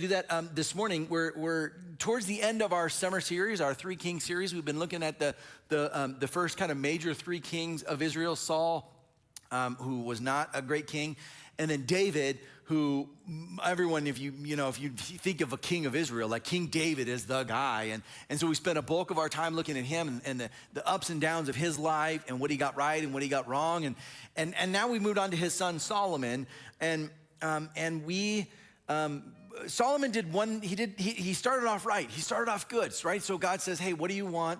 do that this morning. We're towards the end of our summer series, our Three Kings series. We've been looking at the first kind of major three kings of Israel: Saul, who was not a great king, and then David, who everyone, if you think of a king of Israel, like King David is the guy. And so we spent a bulk of our time looking at him and the ups and downs of his life and what he got right and what he got wrong. And now we moved on to his son Solomon. Solomon did one, he started off right. He started off good, right? So God says, hey, what do you want?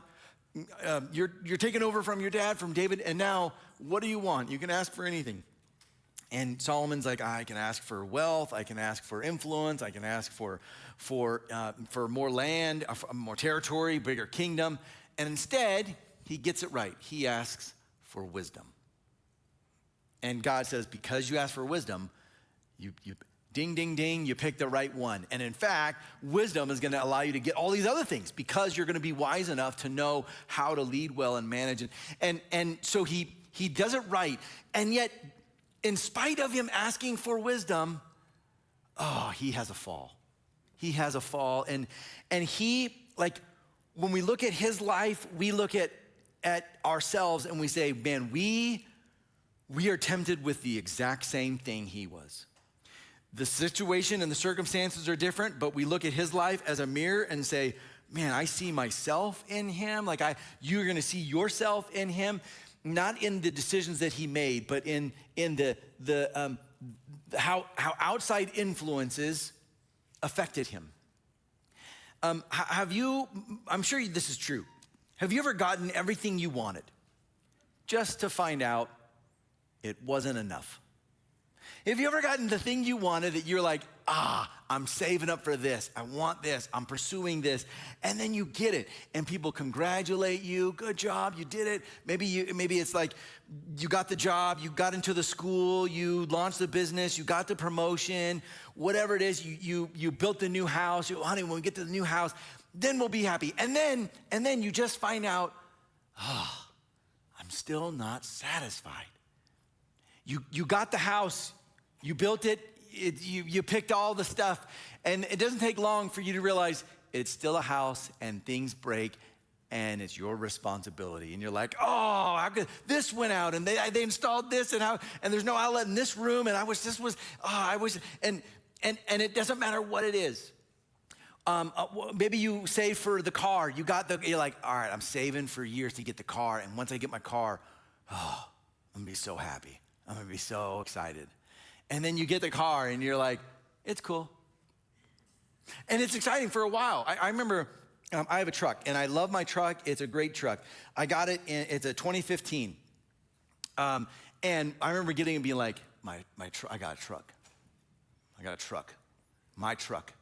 You're taking over from your dad, from David, and now what do you want? You can ask for anything. And Solomon's like, I can ask for wealth, I can ask for influence, I can ask for more land, more territory, bigger kingdom. And instead, he gets it right. He asks for wisdom. And God says, because you ask for wisdom, you ding, ding, ding, you pick the right one. And in fact, wisdom is gonna allow you to get all these other things because you're gonna be wise enough to know how to lead well and manage. And so he does it right. And yet, in spite of him asking for wisdom, he has a fall. He has a fall. And he, like, when we look at his life, we look at ourselves and we say, man, we are tempted with the exact same thing he was. The situation and the circumstances are different, but we look at his life as a mirror and say, man, I see myself in him. Like you're gonna see yourself in him. Not in the decisions that he made, but in how outside influences affected him. I'm sure this is true. Have you ever gotten everything you wanted just to find out it wasn't enough? Have you ever gotten the thing you wanted that you're like, I'm saving up for this, I want this, I'm pursuing this, and then you get it, and people congratulate you, good job, you did it. Maybe it's like you got the job, you got into the school, you launched the business, you got the promotion, whatever it is, you built the new house, honey, when we get to the new house, then we'll be happy. And then you just find out, I'm still not satisfied. You got the house, you built it, you picked all the stuff, and it doesn't take long for you to realize it's still a house and things break and it's your responsibility. And you're like, how good, this went out and they installed this and there's no outlet in this room and and it doesn't matter what it is. Maybe you save for the car, you're like, all right, I'm saving for years to get the car, and once I get my car, I'm gonna be so happy. I'm gonna be so excited. And then you get the car and you're like, it's cool. And it's exciting for a while. I remember I have a truck and I love my truck. It's a great truck. I got it, it's a 2015. And I remember getting it and being like, I got a truck. My truck.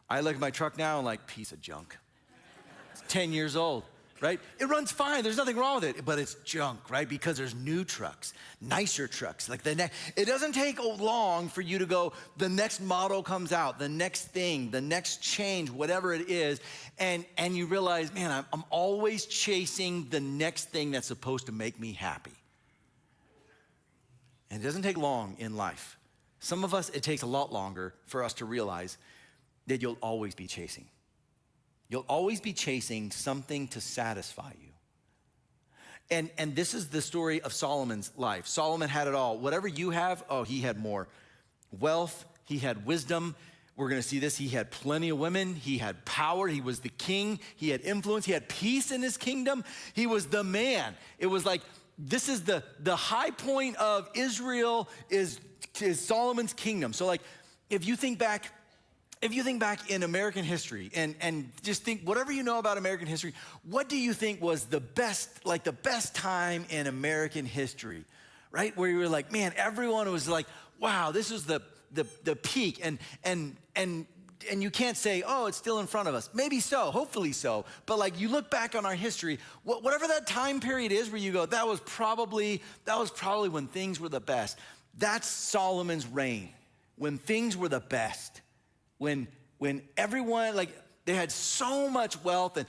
I look at my truck now and like, piece of junk. It's 10 years old. Right? It runs fine, there's nothing wrong with it, but it's junk, right? Because there's new trucks, nicer trucks. Like it doesn't take long for you to go, the next model comes out, the next thing, the next change, whatever it is, and you realize, man, I'm always chasing the next thing that's supposed to make me happy. And it doesn't take long in life. Some of us, it takes a lot longer for us to realize that you'll always be chasing. You'll always be chasing something to satisfy you. And this is the story of Solomon's life. Solomon had it all. Whatever you have, he had more. Wealth, he had wisdom. We're gonna see this. He had plenty of women. He had power. He was the king. He had influence. He had peace in his kingdom. He was the man. It was like, this is the high point of Israel is Solomon's kingdom. So like, if you think back in American history and just think, whatever you know about American history, what do you think was the best time in American history, right? Where you were like, man, everyone was like, wow, this is the peak. And you can't say, it's still in front of us. Maybe so, hopefully so. But like you look back on our history, whatever that time period is where you go, that was probably when things were the best. That's Solomon's reign, when things were the best. When everyone, like, they had so much wealth and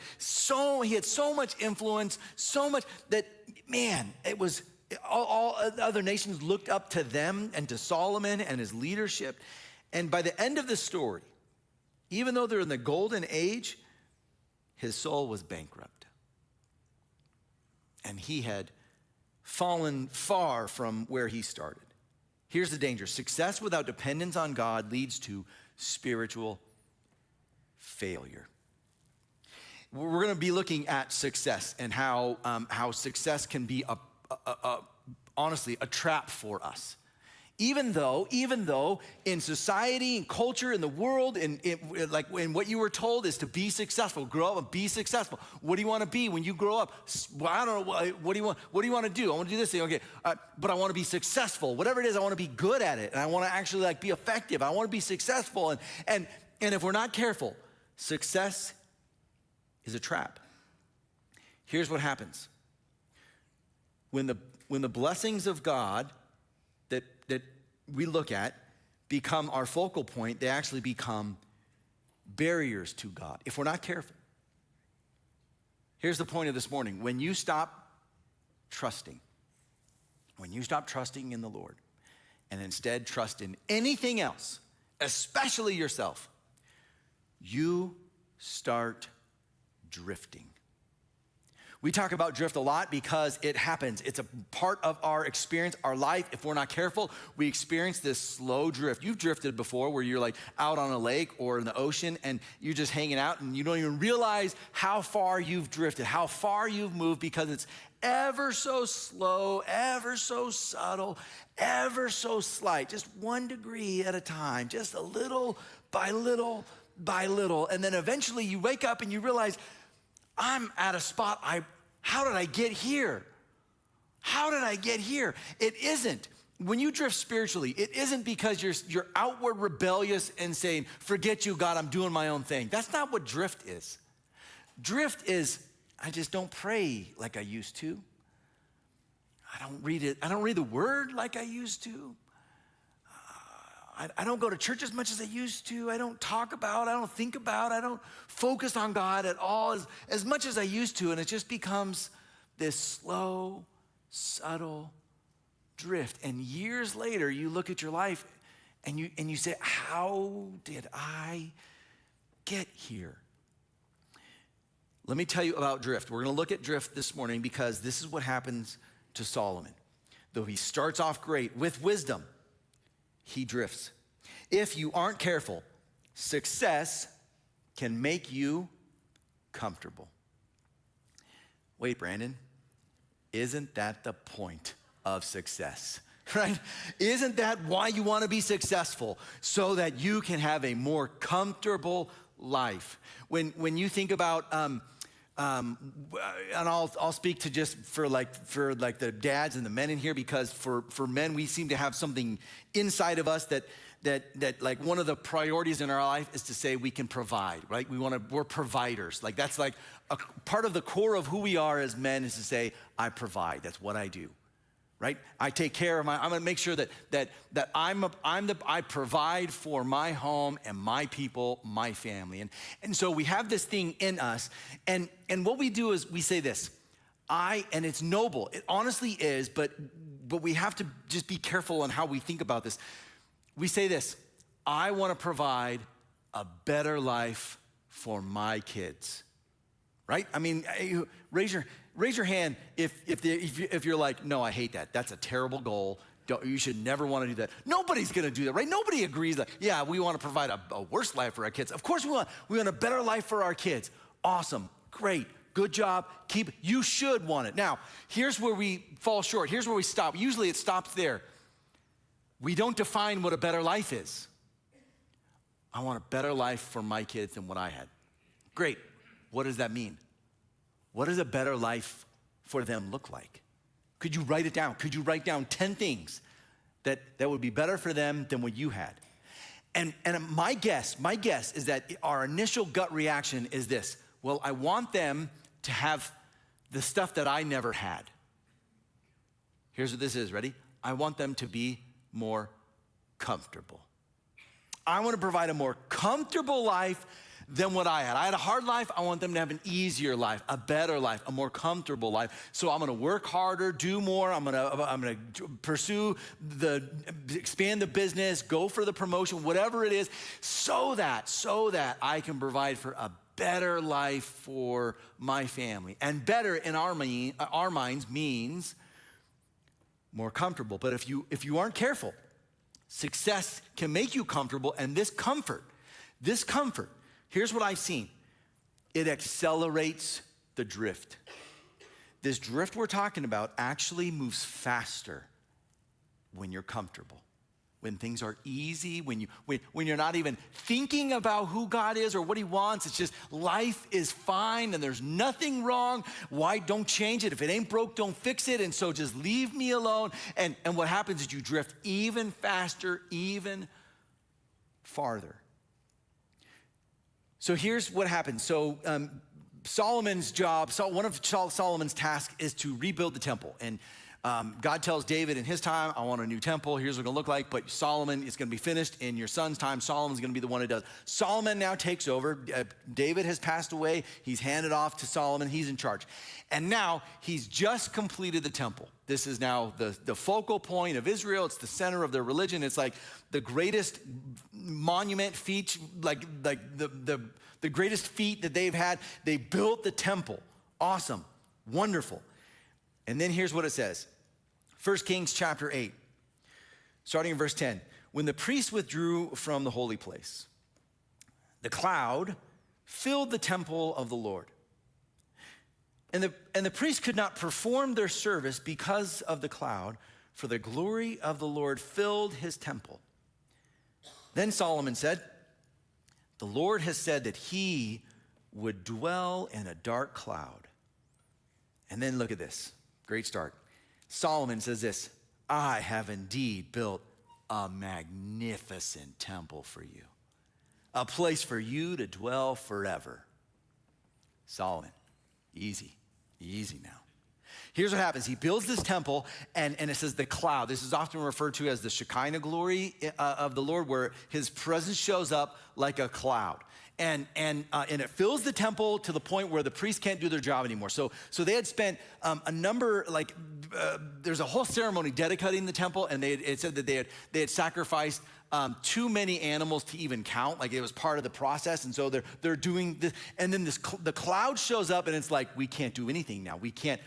he had so much influence, so much that, man, it was all other nations looked up to them and to Solomon and his leadership. And by the end of the story, Even though they're in the golden age, his soul was bankrupt. And he had fallen far from where he started. Here's the danger. Success without dependence on God leads to spiritual failure. We're going to be looking at success and how success can be honestly a trap for us. Even though in society and culture in the world, like when what you were told is to be successful, grow up and be successful. What do you want to be when you grow up? Well, I don't know. What do you want? What do you want to do? I want to do this thing. Okay, but I want to be successful. Whatever it is, I want to be good at it, and I want to actually like be effective. I want to be successful, and if we're not careful, success is a trap. Here's what happens when the blessings of God that we look at become our focal point, they actually become barriers to God if we're not careful. Here's the point of this morning. When you stop trusting in the Lord and instead trust in anything else, especially yourself, you start drifting. We talk about drift a lot because it happens. It's a part of our experience, our life. If we're not careful, we experience this slow drift. You've drifted before where you're like out on a lake or in the ocean and you're just hanging out and you don't even realize how far you've drifted, how far you've moved because it's ever so slow, ever so subtle, ever so slight, just 1 degree at a time, just a little by little by little. And then eventually you wake up and you realize, I'm at a spot, how did I get here? How did I get here? It isn't. When you drift spiritually, it isn't because you're outward rebellious and saying, forget you, God, I'm doing my own thing. That's not what drift is. Drift is, I just don't pray like I used to. I don't read the word like I used to. I don't go to church as much as I used to. I don't talk about, I don't think about, I don't focus on God at all as much as I used to. And it just becomes this slow, subtle drift. And years later, you look at your life and you say, how did I get here? Let me tell you about drift. We're going to look at drift this morning because this is what happens to Solomon. Though he starts off great with wisdom, he drifts. If you aren't careful, success can make you comfortable. Wait, Brandon, isn't that the point of success, right? Isn't that why you want to be successful? So that you can have a more comfortable life. When you think about, and I'll speak to just for the dads and the men in here, because for men, we seem to have something inside of us that like one of the priorities in our life is to say we can provide, right? We're providers. Like that's like a part of the core of who we are as men is to say, I provide. That's what I do, right? I take care of I'm gonna make sure that I provide for my home and my people, my family. And so we have this thing in us. And what we do is we say this, and it's noble. It honestly is, but we have to just be careful on how we think about this. We say this, I want to provide a better life for my kids, right? I mean, raise your hand if you're like, no, I hate that. That's a terrible goal. You should never want to do that. Nobody's going to do that, right? Nobody agrees that, yeah, we want to provide a worse life for our kids. Of course we want a better life for our kids. Awesome, great, good job. You should want it. Now, here's where we fall short. Here's where we stop. Usually it stops there. We don't define what a better life is. I want a better life for my kids than what I had. Great. What does that mean? What does a better life for them look like? Could you write it down? Could you write down 10 things that would be better for them than what you had? And my guess is that our initial gut reaction is this. Well, I want them to have the stuff that I never had. Here's what this is, ready? I want them to be more comfortable. I want to provide a more comfortable life than what I had. I had a hard life. I want them to have an easier life, a better life, a more comfortable life. So I'm going to work harder, do more. I'm going to pursue expand the business, go for the promotion, whatever it is, so that I can provide for a better life for my family. And better in our minds means more comfortable. But if you aren't careful, success can make you comfortable, and this comfort, here's what I've seen. It accelerates the drift. This drift we're talking about actually moves faster when you're comfortable, when things are easy, when you're not even thinking about who God is or what he wants. It's just life is fine and there's nothing wrong. Why? Don't change it. If it ain't broke, don't fix it. And so just leave me alone. And what happens is you drift even faster, even farther. So here's what happens. So Solomon's job, one of Solomon's tasks is to rebuild the temple. And God tells David in his time, I want a new temple. Here's what it's going to look like. But Solomon is going to be finished in your son's time. Solomon's going to be the one who does. Solomon now takes over. David has passed away. He's handed off to Solomon. He's in charge. And now he's just completed the temple. This is now the focal point of Israel. It's the center of their religion. It's like the greatest monument feat, like the greatest feat that they've had. They built the temple. Awesome. Wonderful. And then here's what it says. 1 Kings chapter 8, starting in verse 10. When the priests withdrew from the holy place, the cloud filled the temple of the Lord. And the priests could not perform their service because of the cloud, for the glory of the Lord filled his temple. Then Solomon said, the Lord has said that he would dwell in a dark cloud. And then look at this. Great start. Solomon says this, I have indeed built a magnificent temple for you, a place for you to dwell forever. Solomon, easy now. Here's what happens. He builds this temple, and it says the cloud. This is often referred to as the Shekinah glory of the Lord, where his presence shows up like a cloud. And it fills the temple to the point where the priests can't do their job anymore. So they had spent a number, there's a whole ceremony dedicating the temple, and it said that they had sacrificed too many animals to even count. Like it was part of the process, and so they're doing this. And then the cloud shows up, and it's like, we can't do anything now. We can't.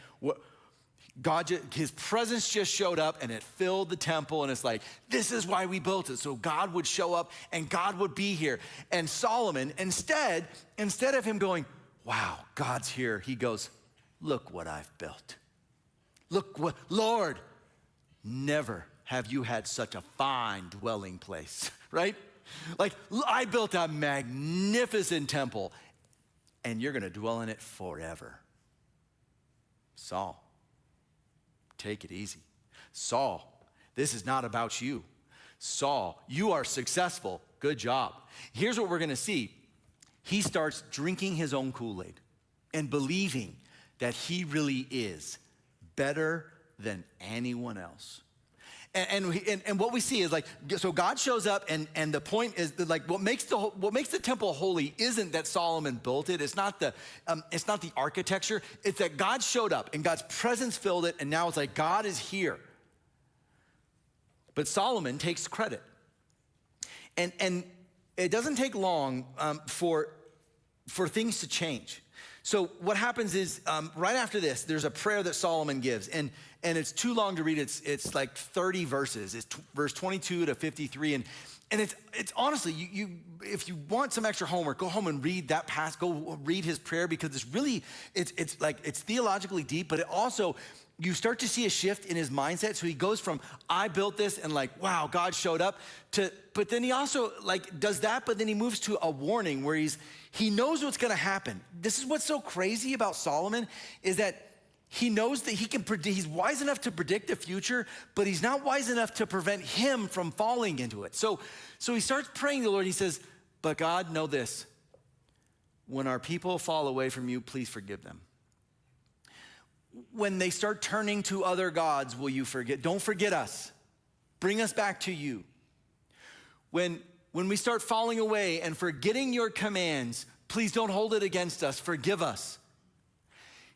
His presence just showed up and it filled the temple, and it's like, this is why we built it. So God would show up and God would be here. And Solomon, instead of him going, wow, God's here, he goes, look what I've built. Look what, Lord, never have you had such a fine dwelling place, right? Like, I built a magnificent temple and you're gonna dwell in it forever. Saul, take it easy. Saul, this is not about you. Saul, you are successful. Good job. Here's what we're going to see. He starts drinking his own Kool-Aid and believing that he really is better than anyone else. And what we see is like, so God shows up, and the point is that, like, what makes the temple holy isn't that Solomon built it. It's not the architecture. It's that God showed up and God's presence filled it, and now it's like God is here. But Solomon takes credit, and it doesn't take long for things to change. So what happens is, right after this, there's a prayer that Solomon gives, and it's too long to read. It's like 30 verses. It's verse 22 to 53, and it's honestly, you if you want some extra homework, go home and read that passage. Go read his prayer, because it's really it's theologically deep, but it also, you start to see a shift in his mindset. So he goes from, I built this, and like, wow, God showed up, to, but then he also like does that, but then he moves to a warning where he knows what's gonna happen. This is what's so crazy about Solomon, is that he knows that he's wise enough to predict the future, but he's not wise enough to prevent him from falling into it. So he starts praying to the Lord. He says, but God, know this, when our people fall away from you, please forgive them. When they start turning to other gods, will you forget? Don't forget us. Bring us back to you. When when we start falling away and forgetting your commands, please don't hold it against us, forgive us.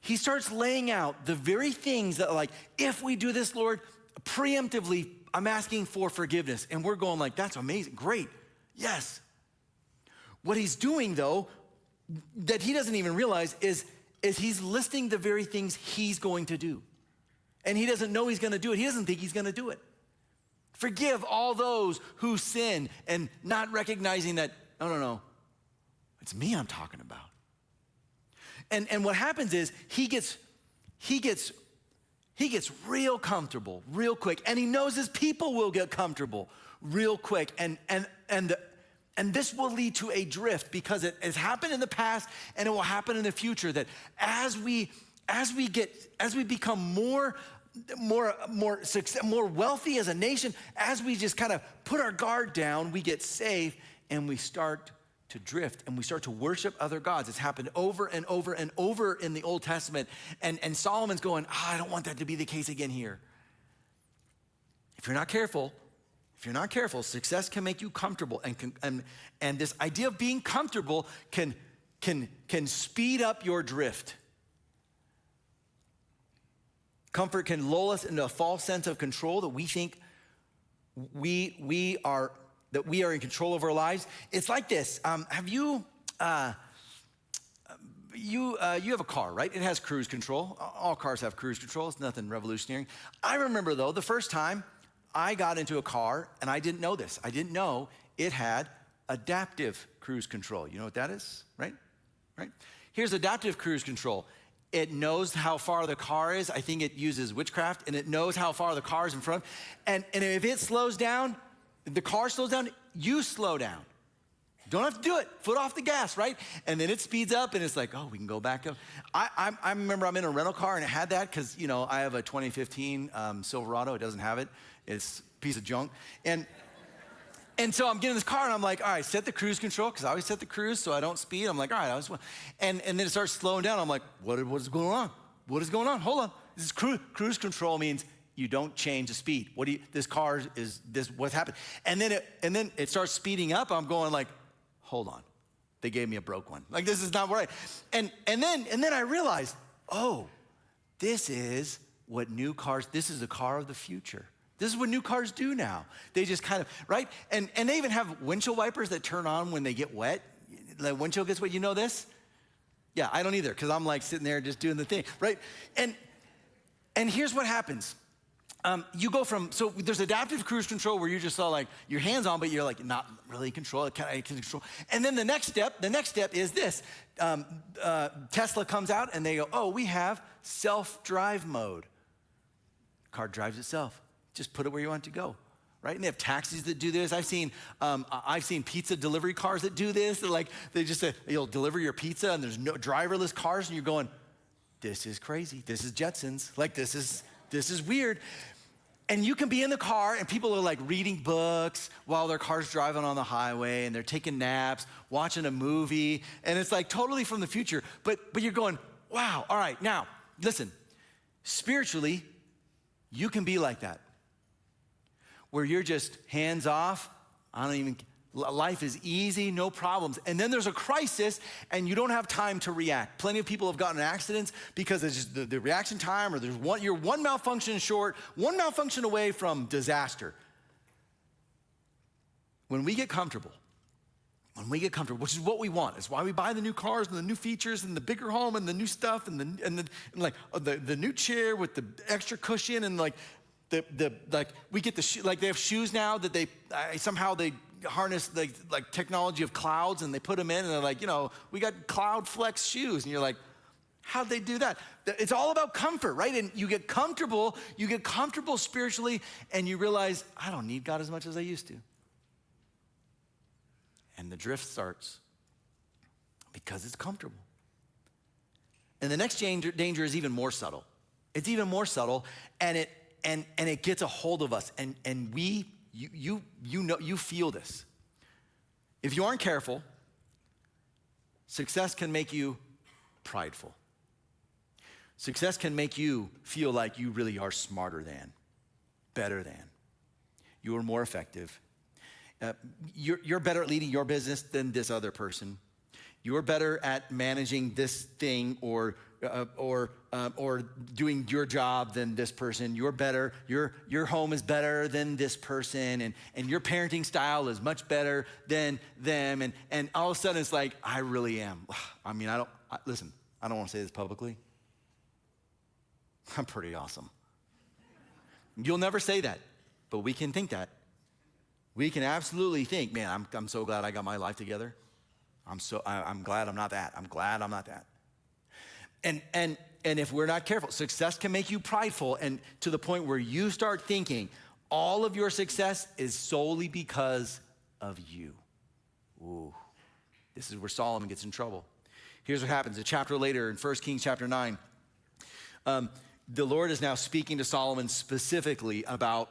He starts laying out the very things that like, if we do this, Lord, preemptively, I'm asking for forgiveness. And we're going like, that's amazing, great, yes. What he's doing though, that he doesn't even realize is he's listing the very things he's going to do. And he doesn't know he's gonna do it. He doesn't think he's gonna do it. Forgive all those who sin, and not recognizing that, no, it's me I'm talking about. And what happens is he gets real comfortable real quick, and he knows his people will get comfortable real quick, and this will lead to a drift, because it has happened in the past and it will happen in the future, that as we become more wealthy as a nation, as we just kind of put our guard down, we get safe and we start to drift and we start to worship other gods. It's happened over and over and over in the Old Testament. And Solomon's going, I don't want that to be the case again here. If you're not careful, success can make you comfortable, and this idea of being comfortable can speed up your drift. Comfort can lull us into a false sense of control, that we think we are in control of our lives. It's like this. Have you have a car, right? It has cruise control. All cars have cruise control. It's nothing revolutionary. I remember though, the first time I got into a car, and I didn't know this. I didn't know it had adaptive cruise control. You know what that is, right? Right? Here's adaptive cruise control. It knows how far the car is. I think it uses witchcraft, and it knows how far the car is in front. And if it slows down, if the car slows down, you slow down. Don't have to do it. Foot off the gas, right? And then it speeds up, and it's like, oh, we can go back up. I remember I'm in a rental car, and it had that because, I have a 2015 Silverado. It doesn't have it. It's a piece of junk. And so I'm getting in this car, and I'm like, all right, set the cruise control, because I always set the cruise so I don't speed. I'm like, all right, and then it starts slowing down. I'm like, what is going on? What is going on? Hold on. This is cruise control means you don't change the speed. This car is this, what's happened? And then it starts speeding up. I'm going like, hold on. They gave me a broke one. Like, this is not right. And then I realized, oh, this is the car of the future. This is what new cars do now. They just kind of, right? And they even have windshield wipers that turn on when they get wet. The windshield gets wet, you know this? Yeah, I don't either, because I'm like sitting there just doing the thing, right? And here's what happens. You go so there's adaptive cruise control where you're just all like, your hands on, but you're like not really control. I can control. And then the next step is this. Tesla comes out and they go, oh, we have self-drive mode. Car drives itself. Just put it where you want it to go, right? And they have taxis that do this. I've seen pizza delivery cars that do this. They just say, you'll deliver your pizza and there's no driverless cars, and you're going, this is crazy. This is Jetsons. Like, this is weird. And you can be in the car and people are like reading books while their car's driving on the highway, and they're taking naps, watching a movie, and it's like totally from the future. But you're going, wow, all right, now, listen, spiritually, you can be like that, where you're just hands off. Life is easy, no problems. And then there's a crisis and you don't have time to react. Plenty of people have gotten in accidents because it's just the reaction time, or you're one malfunction short, one malfunction away from disaster. When we get comfortable, which is what we want. It's why we buy the new cars and the new features and the bigger home and the new stuff and the new chair with the extra cushion, and we get they have shoes now that they harness like technology of clouds, and they put them in, and they're like, we got cloud flex shoes, and you're like, how'd they do that? It's all about comfort, right? And you get comfortable spiritually, and you realize, I don't need God as much as I used to. And the drift starts because it's comfortable. And the next danger is even more subtle. It's even more subtle, and it gets a hold of us, and you feel this. If you aren't careful, success can make you prideful. Success can make you feel like you really are smarter than, better than. You are more effective. You're better at leading your business than this other person. You're better at managing this thing or doing your job than this person. You're better. Your home is better than this person, and your parenting style is much better than them. And all of a sudden, it's like, I really am. I mean, listen. I don't want to say this publicly. I'm pretty awesome. You'll never say that, but we can think that. We can absolutely think, man, I'm so glad I got my life together. I'm glad I'm not that. I'm glad I'm not that. And if we're not careful, success can make you prideful, and to the point where you start thinking all of your success is solely because of you. Ooh, this is where Solomon gets in trouble. Here's what happens. A chapter later in 1 Kings chapter 9, the Lord is now speaking to Solomon specifically about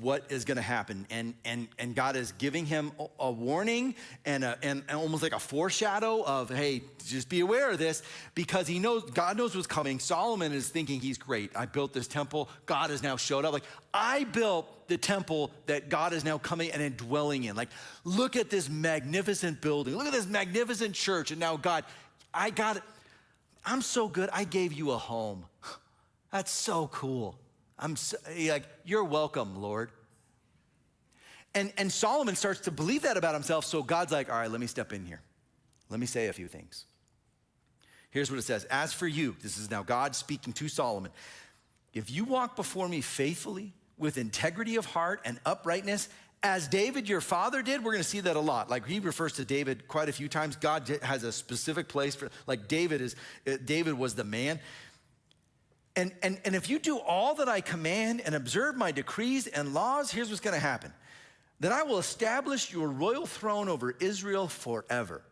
what is going to happen. And God is giving him a warning and almost like a foreshadow of, hey, just be aware of this, because God knows what's coming. Solomon is thinking he's great. I built this temple. God has now showed up. Like, I built the temple that God is now coming and indwelling in. Like, look at this magnificent building. Look at this magnificent church. And now God, I got it. I'm so good. I gave you a home. That's so cool. You're welcome, Lord. And Solomon starts to believe that about himself. So God's like, all right, let me step in here. Let me say a few things. Here's what it says. As for you, this is now God speaking to Solomon. If you walk before me faithfully with integrity of heart and uprightness, as David, your father, did. We're going to see that a lot. Like, he refers to David quite a few times. God has a specific place for, like, David was the man. And if you do all that I command and observe my decrees and laws, here's what's going to happen. Then I will establish your royal throne over Israel forever.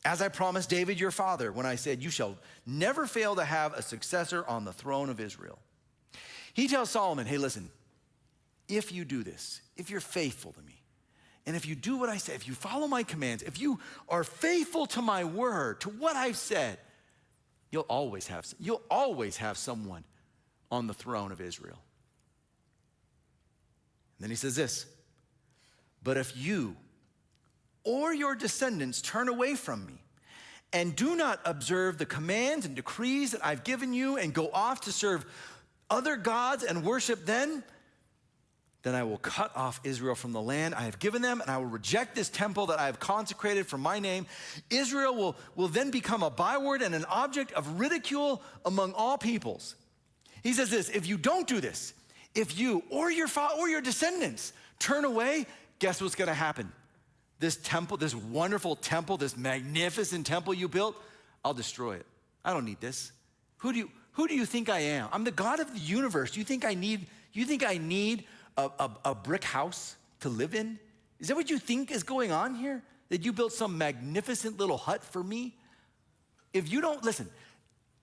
As I promised David, your father, when I said, you shall never fail to have a successor on the throne of Israel. He tells Solomon, hey, listen, if you do this, if you're faithful to me, and if you do what I say, if you follow my commands, if you are faithful to my word, to what I've said, you'll always have someone on the throne of Israel. And then he says this, but if you or your descendants turn away from me and do not observe the commands and decrees that I've given you and go off to serve other gods and worship them, then I will cut off Israel from the land I have given them, and I will reject this temple that I have consecrated for my name. Israel will then become a byword and an object of ridicule among all peoples. He says this, if you don't do this, if you or your father or your descendants turn away, guess what's going to happen? This temple, this wonderful temple, this magnificent temple you built, I'll destroy it. I don't need this. Who do you think I am? I'm the God of the universe. Do you think I need a brick house to live in? Is that what you think is going on here? That you built some magnificent little hut for me? If you don't, listen,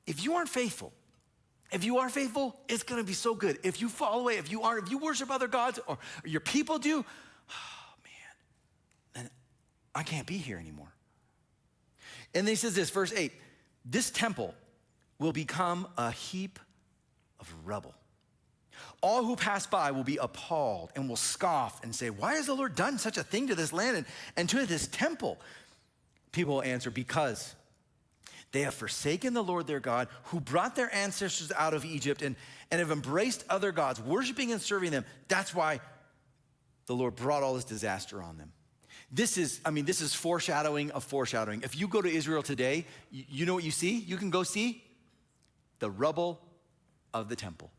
if you aren't faithful, if you are faithful, it's gonna be so good. If you fall away, if you worship other gods or your people do, oh man, then I can't be here anymore. And then he says this, verse 8, this temple will become a heap of rubble. All who pass by will be appalled and will scoff and say, why has the Lord done such a thing to this land and to this temple? People will answer, because they have forsaken the Lord their God, who brought their ancestors out of Egypt and have embraced other gods, worshiping and serving them. That's why the Lord brought all this disaster on them. This is foreshadowing of foreshadowing. If you go to Israel today, you know what you see? You can go see the rubble of the temple.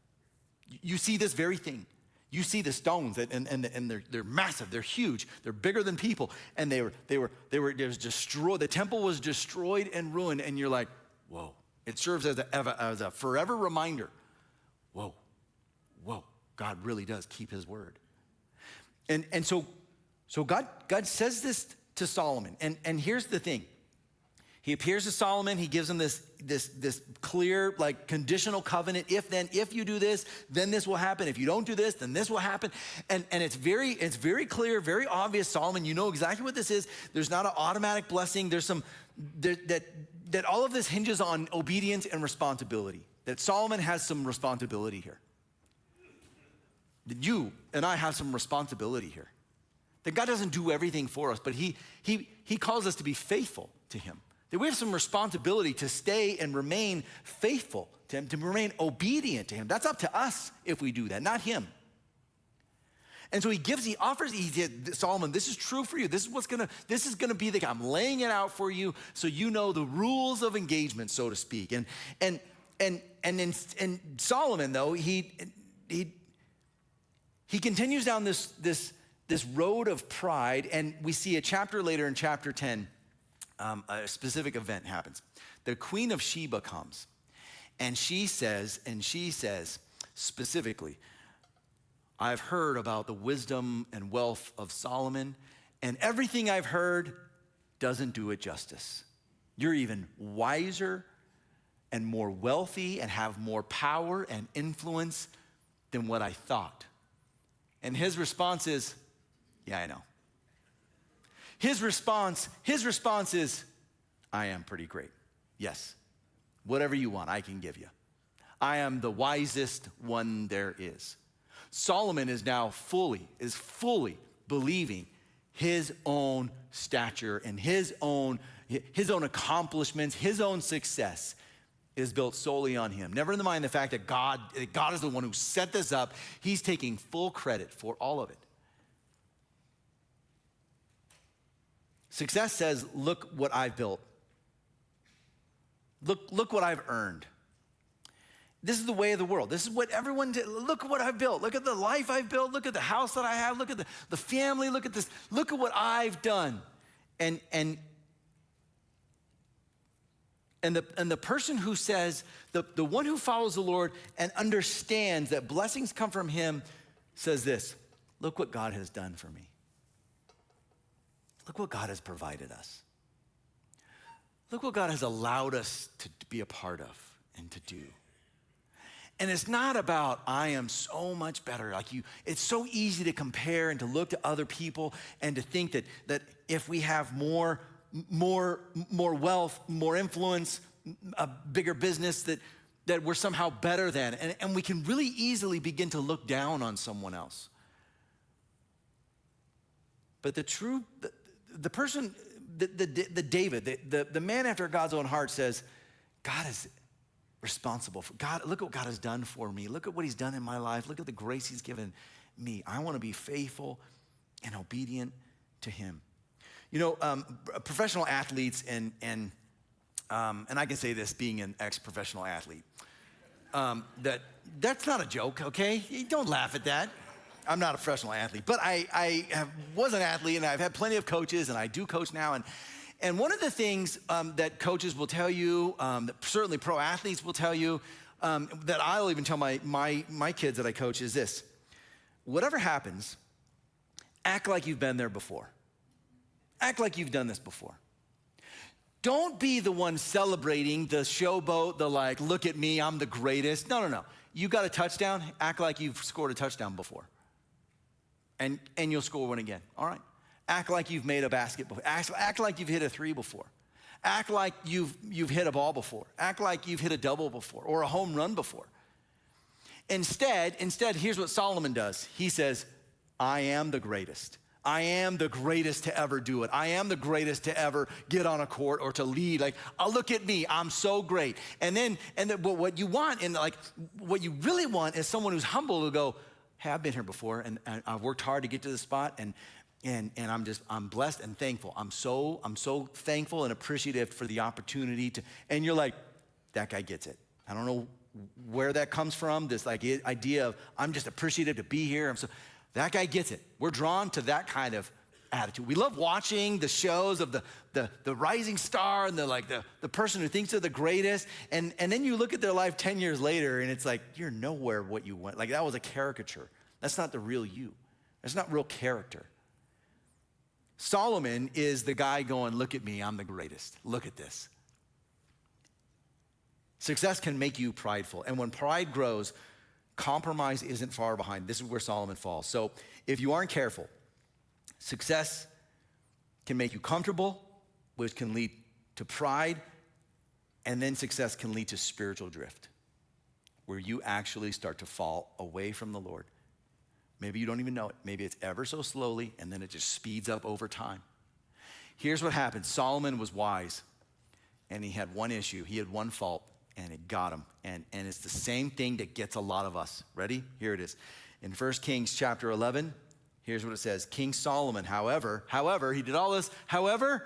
You see this very thing. You see the stones and they're massive, they're huge, they're bigger than people, and they were destroyed. The temple was destroyed and ruined, and you're like, whoa. It serves as a forever reminder. Whoa, God really does keep his word. And so God says this to Solomon, and here's the thing. He appears to Solomon, he gives him this clear, like, conditional covenant. If you do this, then this will happen. If you don't do this, then this will happen. And it's very clear, very obvious. Solomon, you know exactly what this is. There's not an automatic blessing. There's that all of this hinges on obedience and responsibility. That Solomon has some responsibility here. That you and I have some responsibility here. That God doesn't do everything for us, but he calls us to be faithful to him. That we have some responsibility to stay and remain faithful to him, to remain obedient to him. That's up to us if we do that, not him. And so he offers Solomon, this is true for you. This is gonna be I'm laying it out for you so you know the rules of engagement, so to speak. And Solomon, though, he continues down this road of pride, and we see a chapter later in chapter 10, a specific event happens. The Queen of Sheba comes, and she says specifically, I've heard about the wisdom and wealth of Solomon, and everything I've heard doesn't do it justice. You're even wiser and more wealthy and have more power and influence than what I thought. And his response is, yeah, I know. His response is, I am pretty great. Yes, whatever you want, I can give you. I am the wisest one there is. Solomon is now fully believing his own stature and his own accomplishments, his own success is built solely on him. Never mind the fact that God is the one who set this up. He's taking full credit for all of it. Success says, look what I've built. Look what I've earned. This is the way of the world. This is what everyone did. Look at what I've built. Look at the life I've built. Look at the house that I have. Look at the family. Look at this. Look at what I've done. And the person who says, the one who follows the Lord and understands that blessings come from him says this, look what God has done for me. Look what God has provided us. Look what God has allowed us to be a part of and to do. And it's not about, I am so much better. It's so easy to compare and to look to other people and to think that if we have more wealth, more influence, a bigger business, that we're somehow better than. And we can really easily begin to look down on someone else. But the person, David, the man after God's own heart says, God is responsible for God. Look what God has done for me. Look at what he's done in my life. Look at the grace he's given me. I want to be faithful and obedient to him. You know, professional athletes and I can say this being an ex-professional athlete, that's not a joke, okay? Don't laugh at that. I'm not a professional athlete, but I was an athlete, and I've had plenty of coaches, and I do coach now. And one of the things that coaches will tell you, that certainly pro athletes will tell you, that I'll even tell my kids that I coach is this: whatever happens, act like you've been there before. Act like you've done this before. Don't be the one celebrating the showboat, look at me, I'm the greatest. No. You got a touchdown, act like you've scored a touchdown before. And you'll score one again, all right? Act like you've made a basket before. Act like you've hit a three before. Act like you've hit a ball before. Act like you've hit a double before or a home run before. Instead, here's what Solomon does. He says, I am the greatest. I am the greatest to ever do it. I am the greatest to ever get on a court or to lead. Look at me, I'm so great. And then what you want, what you really want is someone who's humble to go, hey, I've been here before, and I've worked hard to get to this spot, and I'm blessed and thankful. I'm so thankful and appreciative for the opportunity to, and you're like, that guy gets it. I don't know where that comes from, this idea of I'm just appreciative to be here. That guy gets it. We're drawn to that kind of attitude. We love watching the shows of the rising star and the person who thinks they're the greatest. And then you look at their life 10 years later and it's like, you're nowhere what you want. That was a caricature. That's not the real you. That's not real character. Solomon is the guy going, look at me, I'm the greatest. Look at this. Success can make you prideful. And when pride grows, compromise isn't far behind. This is where Solomon falls. So if you aren't careful, success can make you comfortable, which can lead to pride, and then success can lead to spiritual drift, where you actually start to fall away from the Lord, Maybe you don't even know it. Maybe it's ever so slowly, and then it just speeds up over time. Here's what happened. Solomon was wise, and he had one issue. He had one fault, and it got him. And it's the same thing that gets a lot of us. Ready? Here it is. In 1 Kings chapter 11, here's what it says. King Solomon, however, he did all this. However,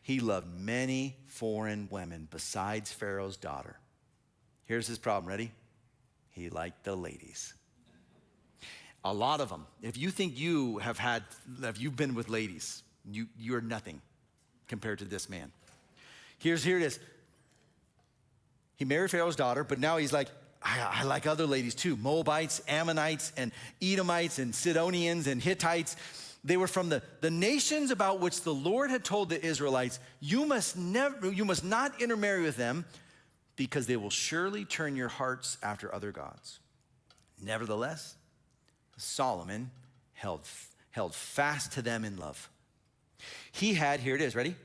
he loved many foreign women besides Pharaoh's daughter. Here's his problem. Ready? He liked the ladies. A lot of them. If you think if you've been with ladies, you're nothing compared to this man. Here it is. He married Pharaoh's daughter, but now he's like, I like other ladies too. Moabites, Ammonites, and Edomites, and Sidonians, and Hittites. They were from the nations about which the Lord had told the Israelites, you must not intermarry with them, because they will surely turn your hearts after other gods. Nevertheless, Solomon held fast to them in love. He had, here it is, ready?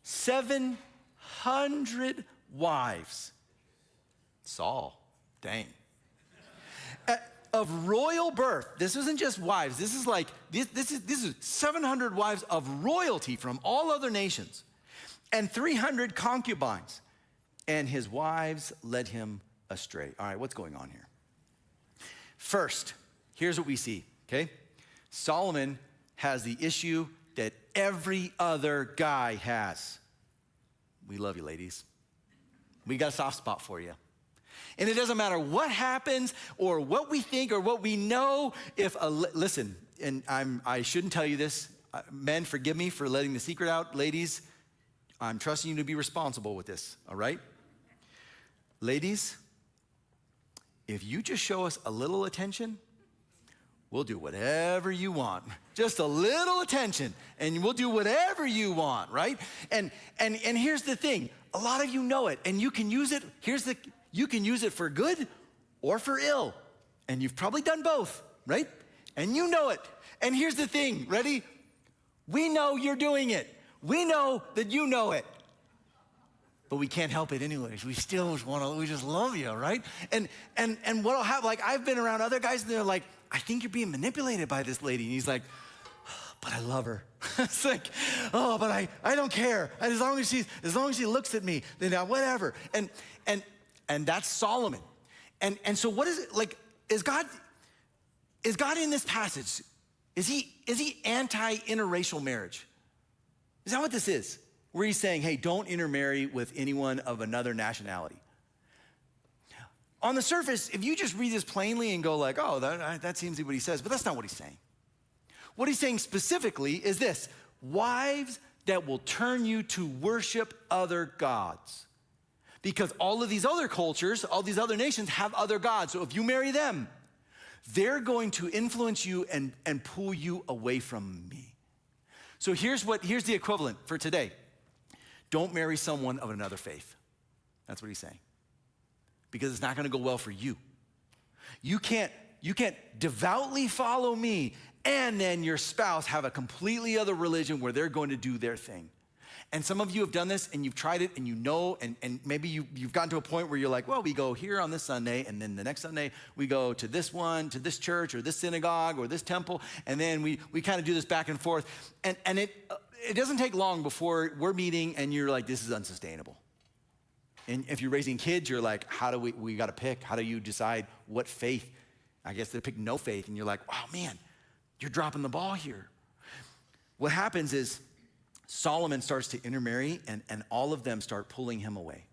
700 wives. Saul, dang. Of royal birth. This isn't just wives. This is 700 wives of royalty from all other nations, and 300 concubines. And his wives led him astray. All right, what's going on here? First, here's what we see, okay? Solomon has the issue that every other guy has. We love you, ladies. We got a soft spot for you. And it doesn't matter what happens or what we think or what we know. Listen, and I shouldn't tell you this. Men, forgive me for letting the secret out. Ladies, I'm trusting you to be responsible with this, all right? Ladies, if you just show us a little attention, we'll do whatever you want. Just a little attention, and we'll do whatever you want, right? And here's the thing. A lot of you know it, and you can use it. You can use it for good or for ill. And you've probably done both, right? And you know it. And here's the thing, ready? We know you're doing it. We know that you know it. But we can't help it anyways. We still we just love you, right? And what'll happen, like I've been around other guys and they're like, I think you're being manipulated by this lady. And he's like, but I love her. It's like, oh, but I don't care. As long as she looks at me, then whatever. And that's Solomon. And so what is it like? Is God in this passage? Is he anti-interracial marriage? Is that what this is? Where he's saying, hey, don't intermarry with anyone of another nationality. On the surface, if you just read this plainly and go like, oh, that seems to be what he says, but that's not what he's saying. What he's saying specifically is this: wives that will turn you to worship other gods. Because all of these other cultures, all these other nations have other gods. So if you marry them, they're going to influence you and pull you away from me. So here's the equivalent for today. Don't marry someone of another faith. That's what he's saying. Because it's not gonna go well for you. You can't devoutly follow me and then your spouse have a completely other religion where they're going to do their thing. And some of you have done this and you've tried it and you know, and maybe you've gotten to a point where you're like, well, we go here on this Sunday and then the next Sunday we go to this one, to this church or this synagogue or this temple, and then we kind of do this back and forth. And it doesn't take long before we're meeting and you're like, this is unsustainable. And if you're raising kids, you're like, how do we got to pick? How do you decide what faith? I guess they pick no faith and you're like, oh man, you're dropping the ball here. What happens is Solomon starts to intermarry and all of them start pulling him away.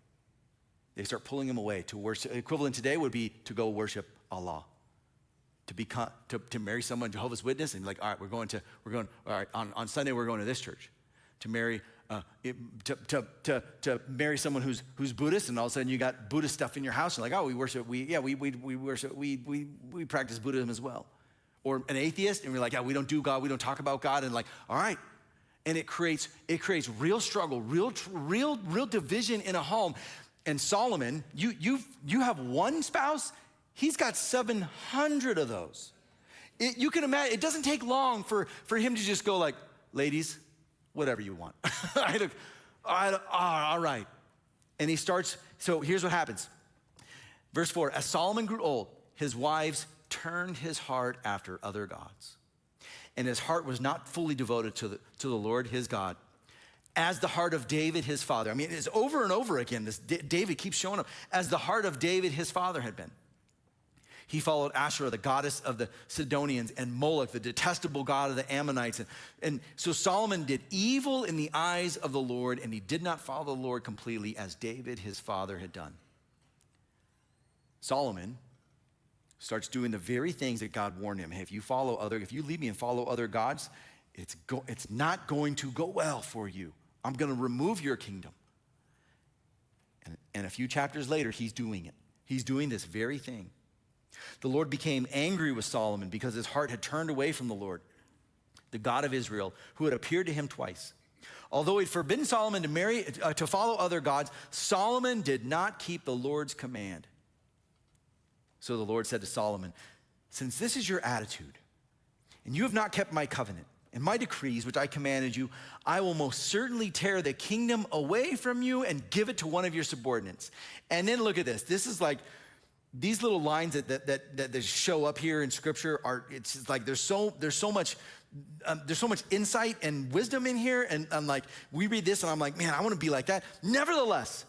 They start pulling him away to worship. Equivalent today would be to go worship Allah. To marry someone, Jehovah's Witness, and like, all right, we're going, all right, on Sunday we're going to this church. To marry marry someone who's Buddhist, and all of a sudden you got Buddhist stuff in your house. And like, oh, we practice Buddhism as well. Or an atheist, and we're like, yeah, we don't do God, we don't talk about God, and like, all right. And it creates real struggle, real division in a home. And Solomon, you have one spouse, he's got 700 of those. You can imagine, it doesn't take long for him to just go like, ladies, whatever you want. All right. And so here's what happens. Verse 4, as Solomon grew old, his wives turned his heart after other gods. And his heart was not fully devoted to the Lord, his God, as the heart of David, his father. I mean, it's over and over again. This David keeps showing up as the heart of David, his father, had been. He followed Asherah, the goddess of the Sidonians, and Moloch, the detestable god of the Ammonites. And so Solomon did evil in the eyes of the Lord, and he did not follow the Lord completely as David, his father, had done. Solomon starts doing the very things that God warned him. Hey, if you leave me and follow other gods, it's not going to go well for you. I'm going to remove your kingdom. And a few chapters later, he's doing it. He's doing this very thing. The Lord became angry with Solomon because his heart had turned away from the Lord, the God of Israel, who had appeared to him twice. Although he'd forbidden Solomon to follow other gods, Solomon did not keep the Lord's command. So the Lord said to Solomon, since this is your attitude, and you have not kept my covenant and my decrees, which I commanded you, I will most certainly tear the kingdom away from you and give it to one of your subordinates. And then look at this. This is like, these little lines that show up here in Scripture it's like there's so much insight and wisdom in here, and I'm like, we read this and I'm like, man, I want to be like that. Nevertheless,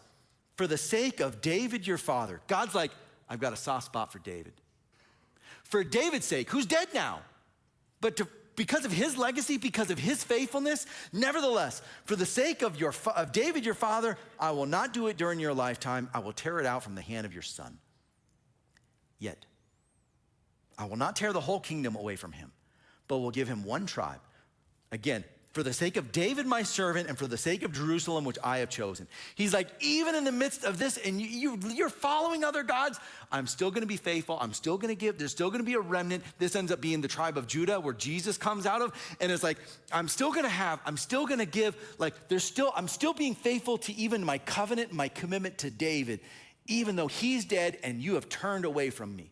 for the sake of David your father, God's like, I've got a soft spot for David. For David's sake, who's dead now, but because of his legacy, because of his faithfulness, nevertheless, for the sake of David your father, I will not do it during your lifetime. I will tear it out from the hand of your son. Yet, I will not tear the whole kingdom away from him, but will give him one tribe. Again, for the sake of David, my servant, and for the sake of Jerusalem, which I have chosen. He's like, even in the midst of this, and you're following other gods, I'm still gonna be faithful. I'm still gonna give. There's still gonna be a remnant. This ends up being the tribe of Judah, where Jesus comes out of. And it's like, I'm still gonna give, like, I'm still being faithful to even my covenant, my commitment to David, even though he's dead and you have turned away from me.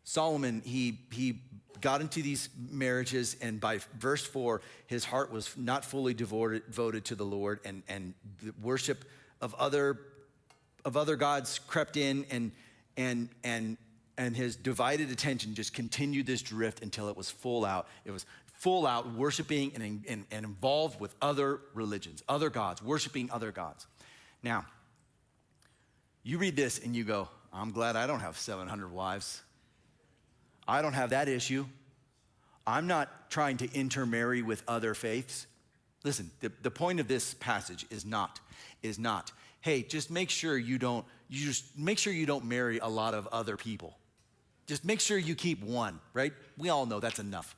Solomon, he got into these marriages, and by verse 4, his heart was not fully devoted to the Lord, and the worship of other gods crept in, and his divided attention just continued this drift until it was full out. It was full out worshiping and involved with other religions, other gods, worshiping other gods. Now, you read this and you go, I'm glad I don't have 700 wives. I don't have that issue. I'm not trying to intermarry with other faiths. Listen, the point of this passage is not, hey, just make sure you don't marry a lot of other people. Just make sure you keep one, right? We all know that's enough.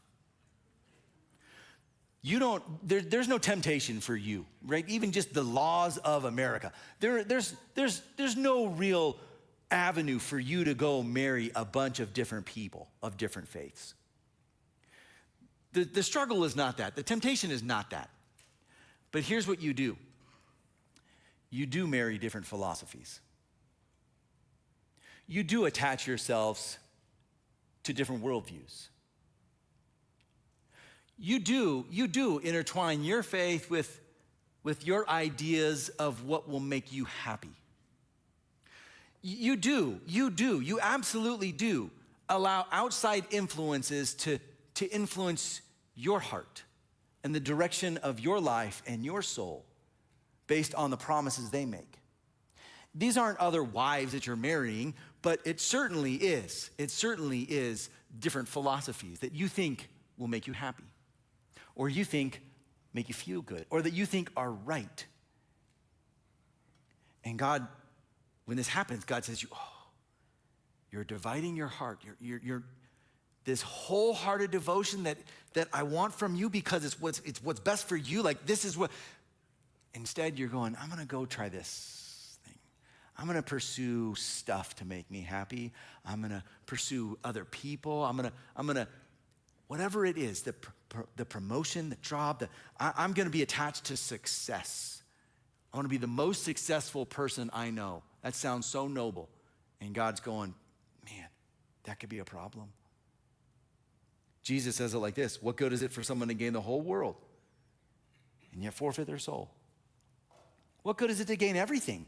There's no temptation for you, right? Even just the laws of America. There's no real avenue for you to go marry a bunch of different people of different faiths. The struggle is not that. The temptation is not that. But here's what you do. You do marry different philosophies. You do attach yourselves to different worldviews. You do intertwine your faith with your ideas of what will make you happy. You absolutely do allow outside influences to influence your heart and the direction of your life and your soul based on the promises they make. These aren't other wives that you're marrying, but it certainly is different philosophies that you think will make you happy, or you think make you feel good, or that you think are right. And God, when this happens, God says, you're dividing your heart. You're this wholehearted devotion that I want from you because it's what's best for you. Like, this is what. Instead, you're going, I'm gonna go try this thing. I'm gonna pursue stuff to make me happy. I'm gonna pursue other people. I'm gonna, whatever it is, the promotion, the job, I'm gonna be attached to success. I wanna be the most successful person I know. That sounds so noble. And God's going, man, that could be a problem. Jesus says it like this: what good is it for someone to gain the whole world and yet forfeit their soul? What good is it to gain everything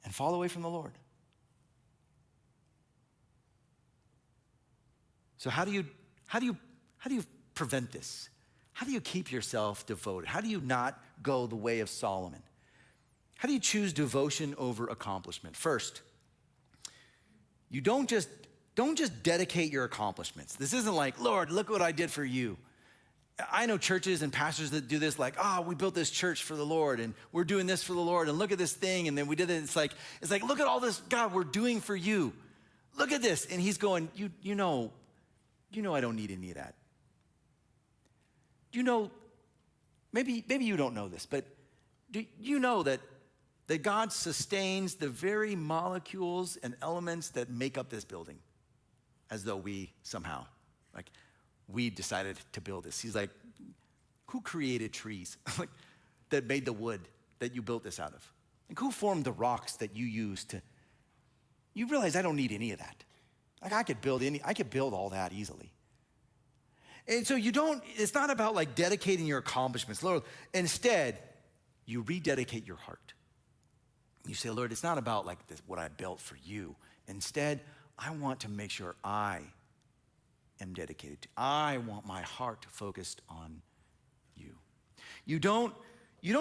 and fall away from the Lord? So how do you prevent this? How do you keep yourself devoted? How do you not go the way of Solomon? How do you choose devotion over accomplishment? First, you don't just dedicate your accomplishments. This isn't like, Lord, look what I did for you. I know churches and pastors that do this, like, we built this church for the Lord, and we're doing this for the Lord, and look at this thing, and then we did it. It's like, look at all this, God, we're doing for you. Look at this. And he's going, you know I don't need any of that. You know, maybe you don't know this, but do you know that God sustains the very molecules and elements that make up this building, as though we somehow, like, we decided to build this. He's like, who created trees that made the wood that you built this out of? Like, who formed the rocks that you used to? You realize I don't need any of that. Like, I could build all that easily. And so it's not about like dedicating your accomplishments, Lord. Instead, you rededicate your heart. You say, Lord, it's not about like this, what I built for you. Instead, I want to make sure I am dedicated to. I want my heart focused on you. You don't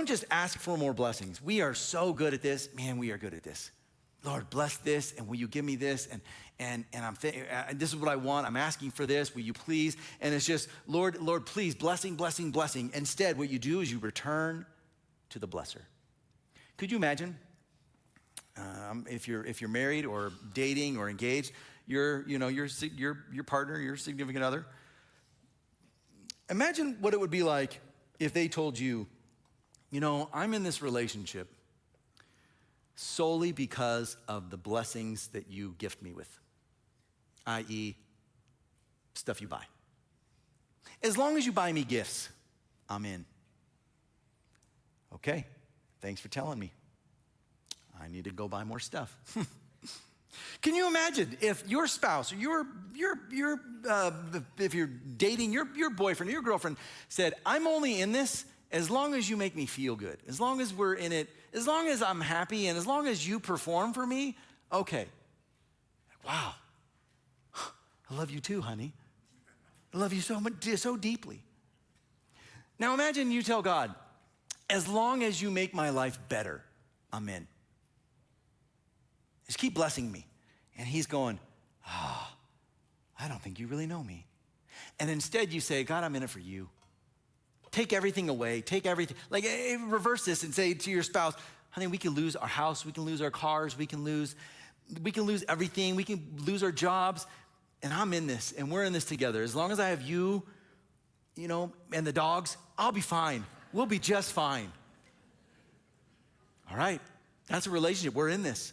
just ask for more blessings. We are so good at this. Man, we are good at this. Lord, bless this, and will you give me this? And this is what I want. I'm asking for this. Will you please? And it's just, Lord, please, blessing, blessing, blessing. Instead, what you do is you return to the blesser. Could you imagine if you're married or dating or engaged, your partner, your significant other? Imagine what it would be like if they told you, I'm in this relationship solely because of the blessings that you gift me with, i.e., stuff you buy. As long as you buy me gifts, I'm in. Okay, thanks for telling me. I need to go buy more stuff. Can you imagine if your spouse or if you're dating your boyfriend or your girlfriend said, I'm only in this as long as you make me feel good, as long as we're in it, as long as I'm happy, and as long as you perform for me, okay. Wow. I love you too, honey. I love you so much, so deeply. Now imagine you tell God, as long as you make my life better, I'm in. Just keep blessing me. And he's going, I don't think you really know me. And instead you say, God, I'm in it for you. Take everything away, take everything. Like, reverse this and say to your spouse, honey, we can lose our house, we can lose our cars, we can lose everything, we can lose our jobs, and I'm in this, and we're in this together. As long as I have you, and the dogs, I'll be fine. We'll be just fine. All right, that's a relationship. We're in this.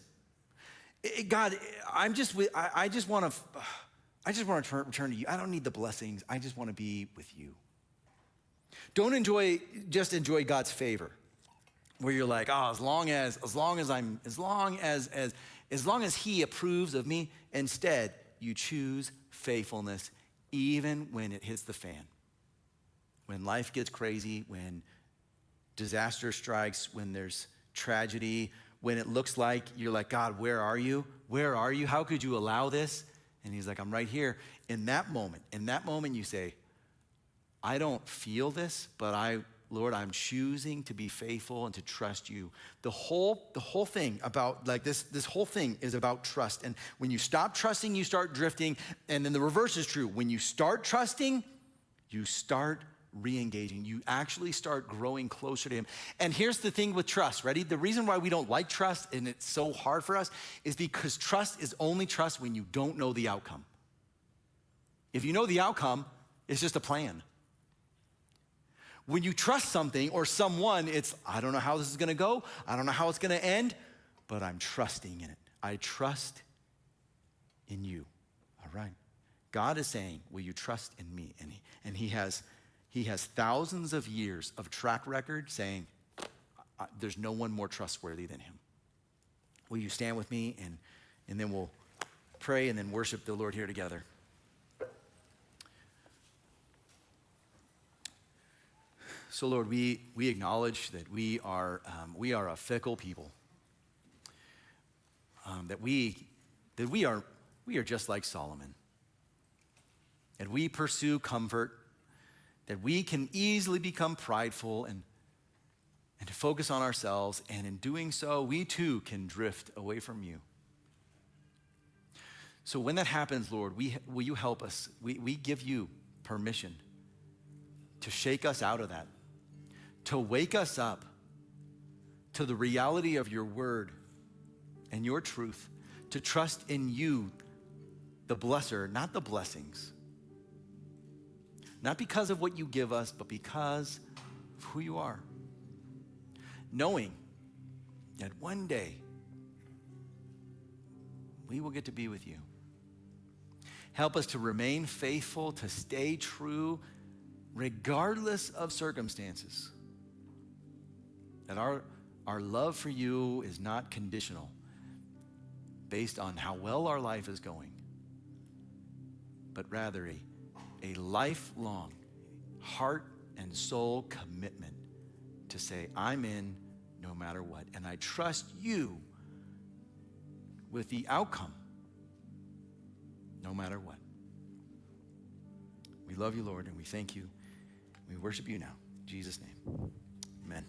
God, I just want to return to you. I don't need the blessings. I just want to be with you. Don't enjoy God's favor, where you're like, as long as he approves of me. Instead, you choose faithfulness even when it hits the fan. When life gets crazy, when disaster strikes, when there's tragedy, when it looks like you're like, God, where are you? Where are you? How could you allow this? And he's like, I'm right here. In that moment you say, I don't feel this, but Lord, I'm choosing to be faithful and to trust you. The whole thing about like this whole thing is about trust. And when you stop trusting, you start drifting. And then the reverse is true. When you start trusting, you start re-engaging. You actually start growing closer to him. And here's the thing with trust, ready? The reason why we don't like trust and it's so hard for us is because trust is only trust when you don't know the outcome. If you know the outcome, it's just a plan. When you trust something or someone, it's, I don't know how this is gonna go. I don't know how it's gonna end, but I'm trusting in it. I trust in you, all right? God is saying, will you trust in me? And he has thousands of years of track record saying, there's no one more trustworthy than him. Will you stand with me and then we'll pray and then worship the Lord here together. So Lord, we acknowledge that we are a fickle people. That we are just like Solomon. that we pursue comfort, that we can easily become prideful and to focus on ourselves, and in doing so, we too can drift away from you. So when that happens, Lord, will you help us? We give you permission to shake us out of that, to wake us up to the reality of your word and your truth, to trust in you, the blesser, not the blessings. Not because of what you give us, but because of who you are. Knowing that one day we will get to be with you. Help us to remain faithful, to stay true, regardless of circumstances. That our love for you is not conditional, based on how well our life is going, but rather a lifelong heart and soul commitment to say, I'm in no matter what. And I trust you with the outcome, no matter what. We love you, Lord, and we thank you. We worship you now. In Jesus' name, amen.